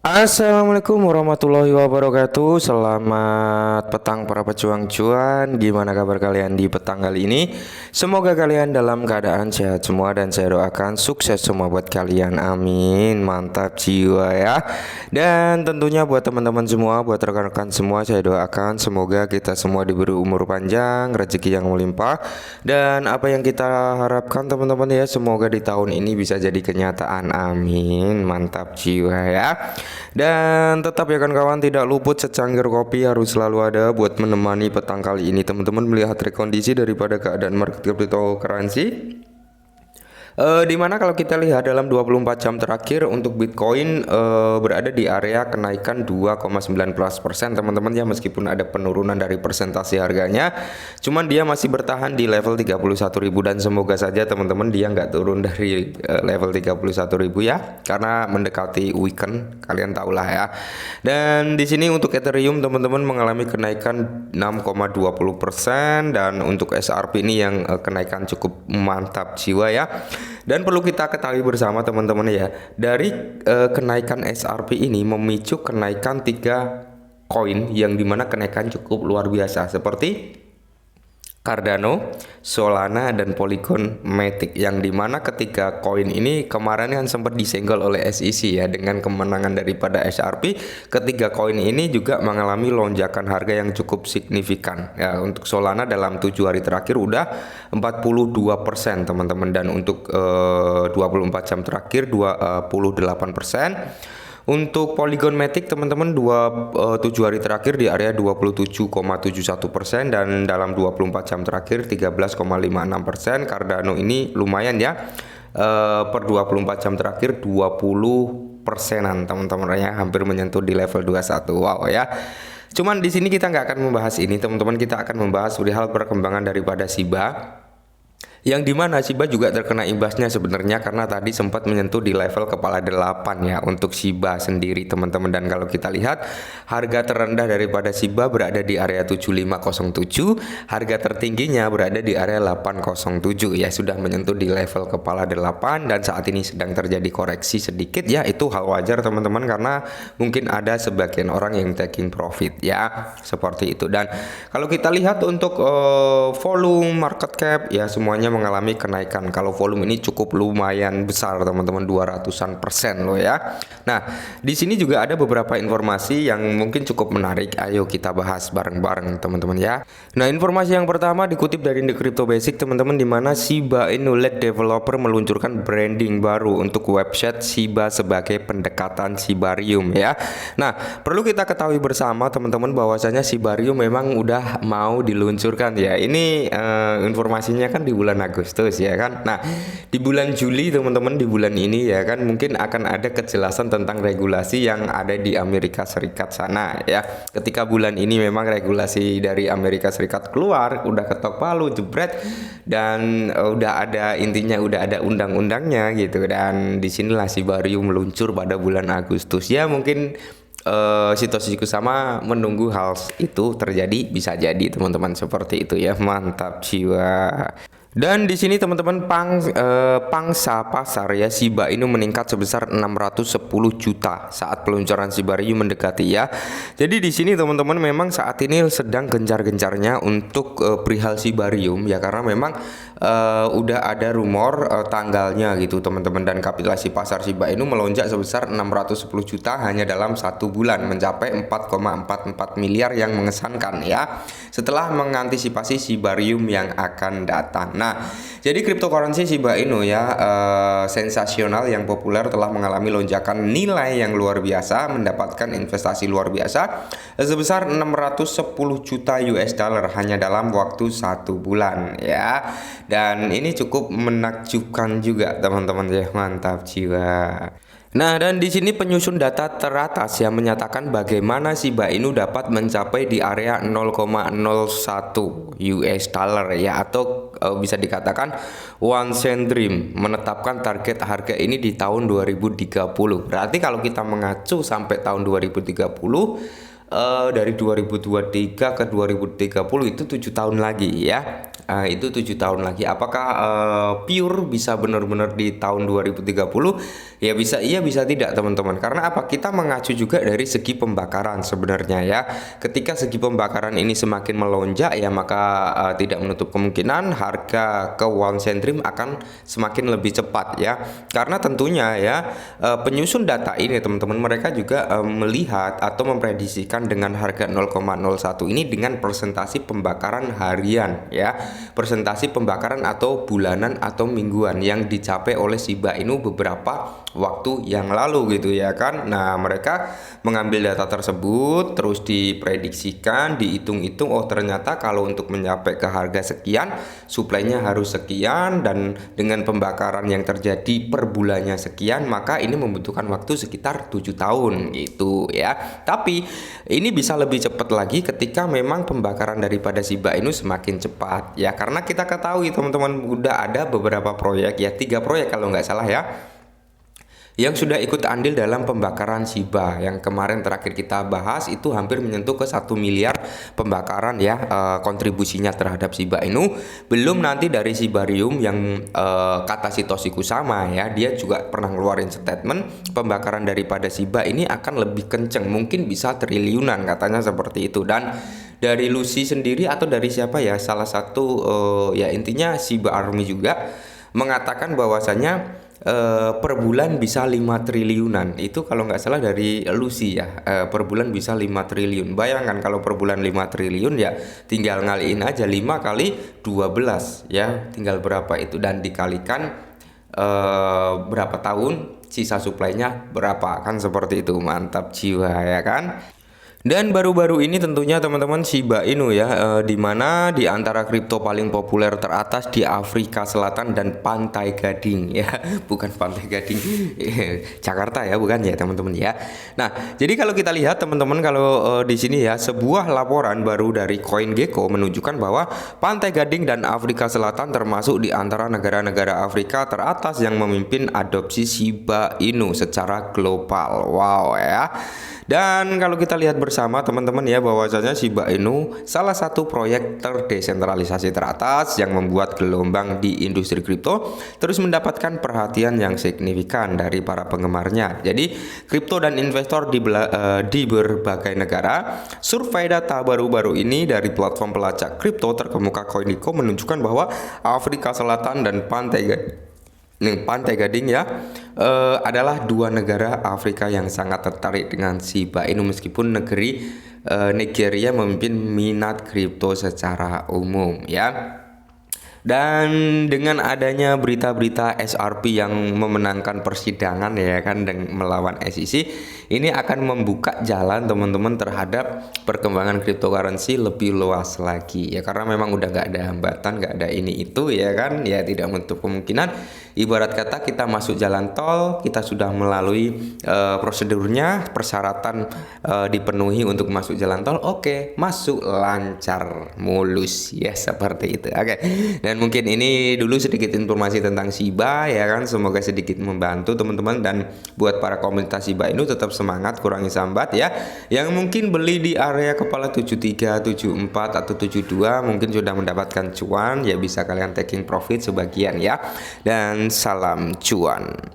Assalamualaikum warahmatullahi wabarakatuh. Selamat petang para pejuang cuan. Gimana kabar kalian di petang kali ini? Semoga kalian dalam keadaan sehat semua dan saya doakan sukses semua buat kalian. Amin. Mantap jiwa ya. Dan tentunya buat teman-teman semua, buat rekan-rekan semua, saya doakan semoga kita semua diberi umur panjang, rezeki yang melimpah, dan apa yang kita harapkan teman-teman ya, semoga di tahun ini bisa jadi kenyataan. Amin. Mantap jiwa ya. Dan tetap ya kawan-kawan, tidak luput secangkir kopi harus selalu ada buat menemani petang kali ini. Teman-teman melihat rekondisi daripada keadaan market cryptocurrency. Dimana kalau kita lihat dalam 24 jam terakhir untuk Bitcoin berada di area kenaikan 2,19% teman-teman ya, meskipun ada penurunan dari persentase harganya, cuman dia masih bertahan di level 31.000 dan semoga saja teman-teman dia nggak turun dari level 31.000 ya, karena mendekati weekend kalian tahulah ya. Dan di sini untuk Ethereum teman-teman mengalami kenaikan 6,20% dan untuk SRP ini yang kenaikan cukup mantap jiwa ya. Dan perlu kita ketahui bersama teman-teman ya, dari kenaikan SRP ini memicu kenaikan 3 koin yang dimana kenaikan cukup luar biasa seperti Cardano, Solana, dan Polygon Matic, yang dimana ketiga koin ini kemarin kan sempat disenggol oleh SEC ya dengan kemenangan daripada SRP. Ketiga koin ini juga mengalami lonjakan harga yang cukup signifikan ya. Untuk Solana dalam 7 hari terakhir udah 42% teman-teman, dan untuk 24 jam terakhir 28%. Untuk Polygon Matic teman-teman 7 hari terakhir di area 27,71% dan dalam 24 jam terakhir 13,56%. Cardano ini lumayan ya, per 24 jam terakhir 20%-an teman-teman ya, hampir menyentuh di level 21. Wow ya. Cuman di sini kita nggak akan membahas ini teman-teman, kita akan membahas perihal perkembangan daripada Shiba, yang dimana Shiba juga terkena imbasnya sebenarnya karena tadi sempat menyentuh di level kepala 8 ya untuk Shiba sendiri teman-teman. Dan kalau kita lihat harga terendah daripada Shiba berada di area 7507, harga tertingginya berada di area 807 ya, sudah menyentuh di level kepala 8 dan saat ini sedang terjadi koreksi sedikit ya. Itu hal wajar teman-teman, karena mungkin ada sebagian orang yang taking profit ya, seperti itu. Dan kalau kita lihat untuk volume, market cap ya, semuanya mengalami kenaikan. Kalau volume ini cukup lumayan besar teman-teman, 200% loh ya. Nah, di sini juga ada beberapa informasi yang mungkin cukup menarik. Ayo kita bahas bareng-bareng teman-teman ya. Nah, informasi yang pertama dikutip dari The Crypto Basic teman-teman, di mana Shiba Inu Lite Developer meluncurkan branding baru untuk website Shiba sebagai pendekatan Shibarium ya. Nah, perlu kita ketahui bersama teman-teman bahwasanya Shibarium memang udah mau diluncurkan ya. Ini informasinya kan di bulan Agustus ya kan. Nah, di bulan Juli teman-teman, di bulan ini ya kan, mungkin akan ada kejelasan tentang regulasi yang ada di Amerika Serikat sana ya. Ketika bulan ini memang regulasi dari Amerika Serikat keluar, udah ketok palu jebret, dan udah ada, intinya udah ada undang-undangnya gitu. Dan disinilah Shibarium meluncur pada bulan Agustus ya. Mungkin situasiku sama menunggu hal itu terjadi, bisa jadi teman-teman, seperti itu ya. Mantap jiwa. Dan di sini teman-teman pangsa pasar ya Shiba Inu meningkat sebesar 610 juta saat peluncuran Shibarium mendekati ya. Jadi di sini teman-teman memang saat ini sedang gencar-gencarnya untuk perihal Shibarium ya, karena memang udah ada rumor tanggalnya gitu teman-teman, dan kapitalisasi pasar Shiba Inu melonjak sebesar 610 juta hanya dalam 1 bulan, mencapai 4,44 miliar yang mengesankan ya, setelah mengantisipasi Shibarium yang akan datang. Nah, jadi cryptocurrency Shiba Inu ya, sensasional yang populer telah mengalami lonjakan nilai yang luar biasa, mendapatkan investasi luar biasa sebesar 610 juta US dollar hanya dalam waktu 1 bulan ya. Dan ini cukup menakjubkan juga teman-teman ya, mantap jiwa. Nah, dan di sini penyusun data teratas yang menyatakan bagaimana Shiba Inu dapat mencapai di area 0,01 US dollar ya, atau bisa dikatakan one cent dream, menetapkan target harga ini di tahun 2030. Berarti kalau kita mengacu sampai tahun 2030, dari 2023 ke 2030 itu 7 tahun lagi ya. Itu 7 tahun lagi. Apakah pure bisa benar-benar di tahun 2030? Ya bisa iya bisa tidak teman-teman. Karena apa? Kita mengacu juga dari segi pembakaran sebenarnya ya. Ketika segi pembakaran ini semakin melonjak ya maka tidak menutup kemungkinan harga ke one centrim akan semakin lebih cepat ya. Karena tentunya ya penyusun data ini teman-teman mereka juga melihat atau memprediksikan dengan harga 0,01 ini dengan persentase pembakaran harian ya. Persentase pembakaran atau bulanan atau mingguan yang dicapai oleh Shiba Inu beberapa waktu yang lalu gitu ya kan. Nah mereka mengambil data tersebut terus diprediksikan, dihitung-hitung, oh ternyata kalau untuk mencapai ke harga sekian suplainya harus sekian, dan dengan pembakaran yang terjadi per bulannya sekian, maka ini membutuhkan waktu sekitar 7 tahun gitu ya. Tapi ini bisa lebih cepat lagi ketika memang pembakaran daripada Shiba Inu semakin cepat ya, karena kita ketahui teman-teman udah ada beberapa proyek ya, 3 proyek kalau nggak salah ya, yang sudah ikut andil dalam pembakaran Shiba. Yang kemarin terakhir kita bahas itu hampir menyentuh ke 1 miliar pembakaran ya, kontribusinya terhadap Shiba Inu. Belum nanti dari Shibarium yang kata Satoshi Kusama ya, dia juga pernah ngeluarin statement pembakaran daripada Shiba ini akan lebih kenceng, mungkin bisa triliunan katanya seperti itu. Dan dari Lucy sendiri atau dari siapa ya, salah satu ya intinya Shiba Army juga mengatakan bahwasanya per bulan bisa 5 triliunan. Itu kalau nggak salah dari Lucy ya, per bulan bisa 5 triliun. Bayangkan kalau per bulan 5 triliun ya tinggal ngaliin aja 5 kali 12 ya, tinggal berapa itu, dan dikalikan berapa tahun sisa suplainya berapa, kan seperti itu. Mantap jiwa ya kan. Dan baru-baru ini tentunya teman-teman Shiba Inu ya, di mana di antara kripto paling populer teratas di Afrika Selatan dan Pantai Gading ya, bukan Pantai Gading Jakarta ya, bukan ya teman-teman ya. Nah, jadi kalau kita lihat teman-teman, kalau di sini ya, sebuah laporan baru dari CoinGecko menunjukkan bahwa Pantai Gading dan Afrika Selatan termasuk di antara negara-negara Afrika teratas yang memimpin adopsi Shiba Inu secara global. Wow ya. Dan kalau kita lihat bersama teman-teman ya, bahwasanya Shiba Inu salah satu proyek terdesentralisasi teratas yang membuat gelombang di industri kripto terus mendapatkan perhatian yang signifikan dari para penggemarnya. Jadi kripto dan investor di berbagai negara. Survei data baru-baru ini dari platform pelacak kripto terkemuka CoinGecko menunjukkan bahwa Afrika Selatan dan Pantai Gading ya adalah 2 negara Afrika yang sangat tertarik dengan Shiba Inu, meskipun negeri Nigeria memimpin minat kripto secara umum ya. Dan dengan adanya berita-berita SRP yang memenangkan persidangan ya kan melawan SEC, ini akan membuka jalan teman-teman terhadap perkembangan cryptocurrency lebih luas lagi ya, karena memang udah nggak ada hambatan, nggak ada ini itu ya kan ya, tidak menutup kemungkinan ibarat kata kita masuk jalan tol, kita sudah melalui prosedurnya, persyaratan dipenuhi untuk masuk jalan tol, oke, masuk lancar mulus ya, seperti itu. Oke. Dan mungkin ini dulu sedikit informasi tentang Shiba ya kan, semoga sedikit membantu teman-teman. Dan buat para komunitas Shiba Inu tetap semangat, kurangi sambat ya. Yang mungkin beli di area kepala 73, 74 atau 72 mungkin sudah mendapatkan cuan ya, bisa kalian taking profit sebagian ya. Dan salam cuan.